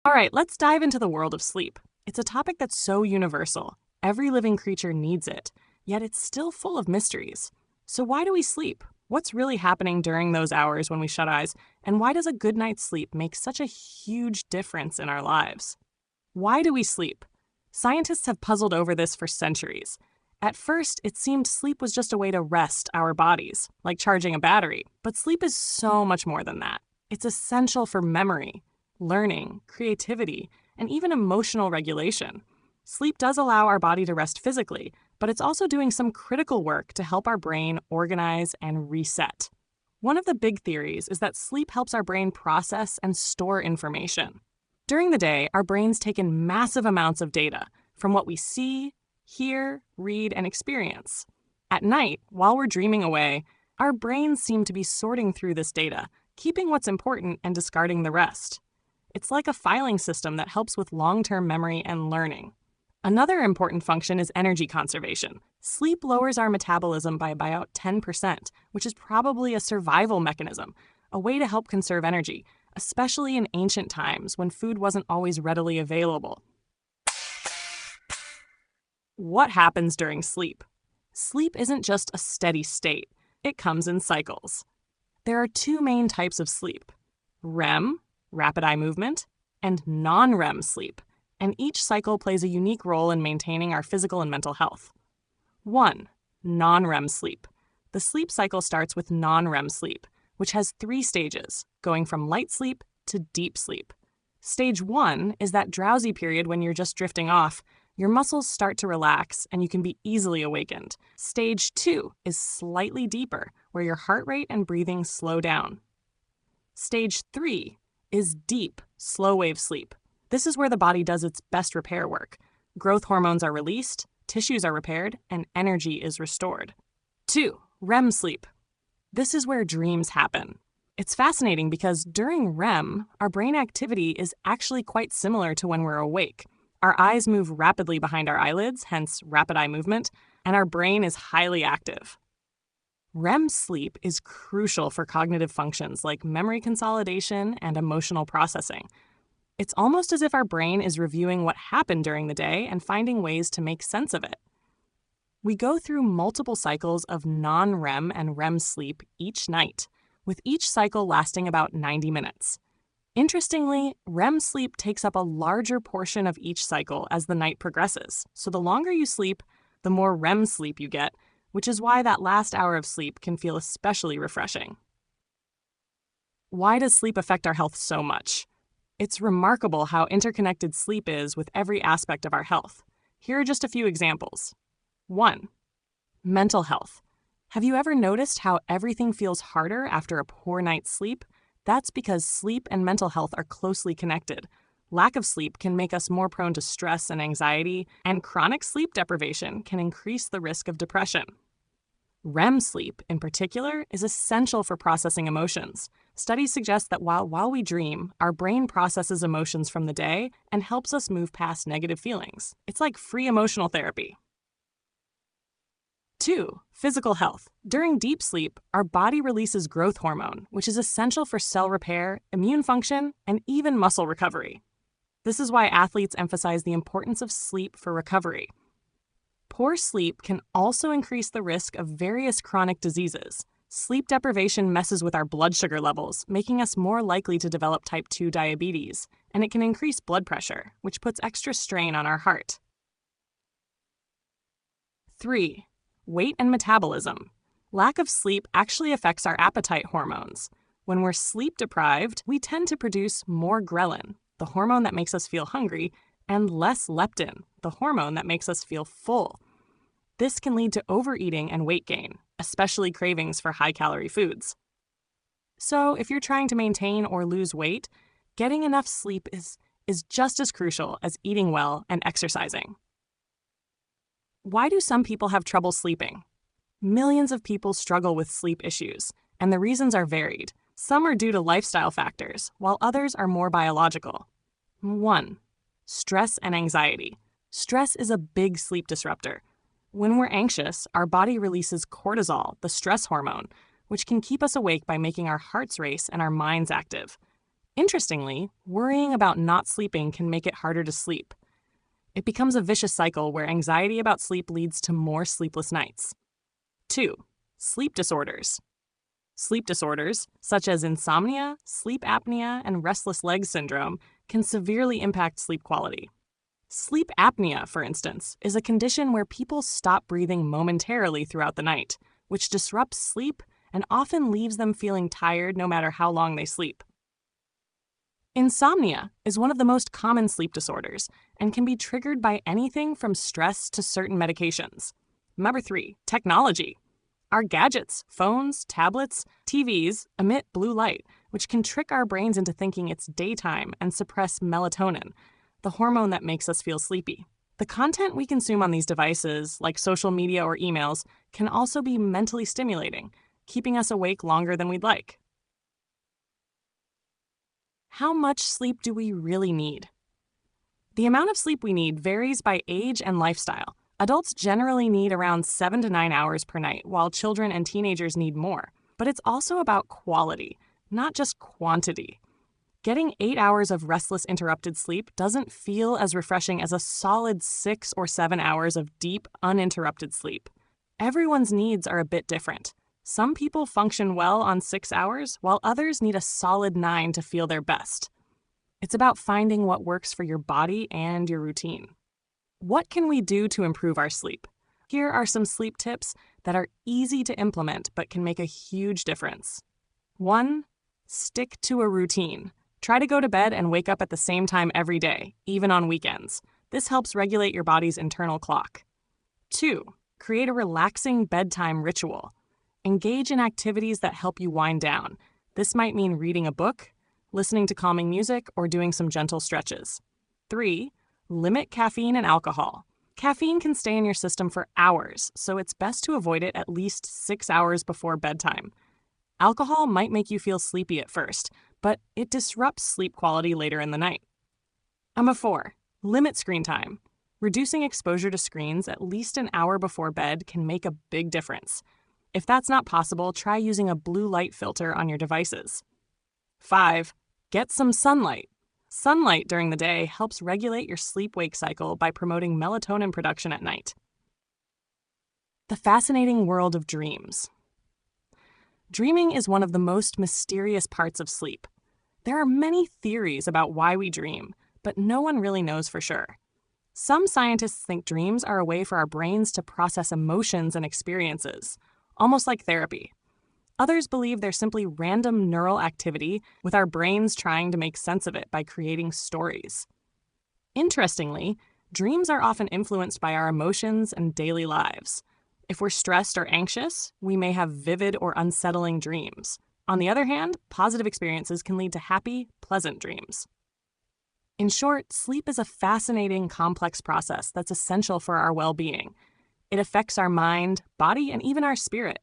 All right, let's dive into the world of sleep. It's a topic that's so universal. Every living creature needs it, yet it's still full of mysteries. So why do we sleep? What's really happening during those hours when we shut eyes? And why does a good night's sleep make such a huge difference in our lives? Why do we sleep? Scientists have puzzled over this for centuries. At first, it seemed sleep was just a way to rest our bodies, like charging a battery. But sleep is so much more than that. It's essential for memory, learning, creativity, and even emotional regulation. Sleep does allow our body to rest physically, but it's also doing some critical work to help our brain organize and reset. One of the big theories is that sleep helps our brain process and store information. During the day, our brains take in massive amounts of data from what we see, hear, read, and experience. At night, while we're dreaming away, our brains seem to be sorting through this data, keeping what's important and discarding the rest. It's like a filing system that helps with long-term memory and learning. Another important function is energy conservation. Sleep lowers our metabolism by about 10%, which is probably a survival mechanism, a way to help conserve energy, especially in ancient times when food wasn't always readily available. What happens during sleep? Sleep isn't just a steady state. It comes in cycles. There are two main types of sleep: REM, rapid eye movement, and non-REM sleep, and each cycle plays a unique role in maintaining our physical and mental health. 1. Non-REM sleep. The sleep cycle starts with non-REM sleep, which has 3 stages, going from light sleep to deep sleep. Stage 1 is that drowsy period when you're just drifting off. Your muscles start to relax and you can be easily awakened. Stage 2 is slightly deeper, where your heart rate and breathing slow down. Stage 3 is deep, slow-wave sleep. This is where the body does its best repair work. Growth hormones are released, tissues are repaired, and energy is restored. 2. REM sleep. This is where dreams happen. It's fascinating because during REM, our brain activity is actually quite similar to when we're awake. Our eyes move rapidly behind our eyelids, hence rapid eye movement, and our brain is highly active. REM sleep is crucial for cognitive functions like memory consolidation and emotional processing. It's almost as if our brain is reviewing what happened during the day and finding ways to make sense of it. We go through multiple cycles of non-REM and REM sleep each night, with each cycle lasting about 90 minutes. Interestingly, REM sleep takes up a larger portion of each cycle as the night progresses, so the longer you sleep, the more REM sleep you get, which is why that last hour of sleep can feel especially refreshing. Why does sleep affect our health so much? It's remarkable how interconnected sleep is with every aspect of our health. Here are just a few examples. 1. Mental health. Have you ever noticed how everything feels harder after a poor night's sleep? That's because sleep and mental health are closely connected. Lack of sleep can make us more prone to stress and anxiety, and chronic sleep deprivation can increase the risk of depression. REM sleep, in particular, is essential for processing emotions. Studies suggest that while we dream, our brain processes emotions from the day and helps us move past negative feelings. It's like free emotional therapy. 2. Physical health. During deep sleep, our body releases growth hormone, which is essential for cell repair, immune function, and even muscle recovery. This is why athletes emphasize the importance of sleep for recovery. Poor sleep can also increase the risk of various chronic diseases. Sleep deprivation messes with our blood sugar levels, making us more likely to develop type 2 diabetes, and it can increase blood pressure, which puts extra strain on our heart. 3. Weight and metabolism. Lack of sleep actually affects our appetite hormones. When we're sleep deprived, we tend to produce more ghrelin, the hormone that makes us feel hungry, and less leptin, the hormone that makes us feel full. This can lead to overeating and weight gain, especially cravings for high-calorie foods. So if you're trying to maintain or lose weight, getting enough sleep is just as crucial as eating well and exercising. Why do some people have trouble sleeping? Millions of people struggle with sleep issues, and the reasons are varied. Some are due to lifestyle factors, while others are more biological. 1. Stress and anxiety. Stress is a big sleep disruptor. When we're anxious, our body releases cortisol, the stress hormone, which can keep us awake by making our hearts race and our minds active. Interestingly, worrying about not sleeping can make it harder to sleep. It becomes a vicious cycle where anxiety about sleep leads to more sleepless nights. 2. Sleep disorders. Sleep disorders, such as insomnia, sleep apnea, and restless leg syndrome, can severely impact sleep quality. Sleep apnea, for instance, is a condition where people stop breathing momentarily throughout the night, which disrupts sleep and often leaves them feeling tired no matter how long they sleep. Insomnia is one of the most common sleep disorders and can be triggered by anything from stress to certain medications. Number 3, technology. Our gadgets, phones, tablets, TVs emit blue light, which can trick our brains into thinking it's daytime and suppress melatonin, the hormone that makes us feel sleepy. The content we consume on these devices, like social media or emails, can also be mentally stimulating, keeping us awake longer than we'd like. How much sleep do we really need? The amount of sleep we need varies by age and lifestyle. Adults generally need around 7 to 9 hours per night, while children and teenagers need more. But it's also about quality, not just quantity. Getting 8 hours of restless, interrupted sleep doesn't feel as refreshing as a solid 6 or 7 hours of deep, uninterrupted sleep. Everyone's needs are a bit different. Some people function well on 6 hours, while others need a solid 9 to feel their best. It's about finding what works for your body and your routine. What can we do to improve our sleep? Here are some sleep tips that are easy to implement but can make a huge difference. 1. Stick to a routine. Try to go to bed and wake up at the same time every day, even on weekends. This helps regulate your body's internal clock. 2. Create a relaxing bedtime ritual. Engage in activities that help you wind down. This might mean reading a book, listening to calming music, or doing some gentle stretches. 3. Limit caffeine and alcohol. Caffeine can stay in your system for hours, so it's best to avoid it at least 6 hours before bedtime. Alcohol might make you feel sleepy at first, but it disrupts sleep quality later in the night. Number 4. Limit screen time. Reducing exposure to screens at least an hour before bed can make a big difference. If that's not possible, try using a blue light filter on your devices. 5. Get some sunlight. Sunlight during the day helps regulate your sleep-wake cycle by promoting melatonin production at night. The fascinating world of dreams. Dreaming is one of the most mysterious parts of sleep. There are many theories about why we dream, but no one really knows for sure. Some scientists think dreams are a way for our brains to process emotions and experiences, almost like therapy. Others believe they're simply random neural activity with our brains trying to make sense of it by creating stories. Interestingly, dreams are often influenced by our emotions and daily lives. If we're stressed or anxious, we may have vivid or unsettling dreams. On the other hand, positive experiences can lead to happy, pleasant dreams. In short, sleep is a fascinating, complex process that's essential for our well-being. It affects our mind, body, and even our spirit.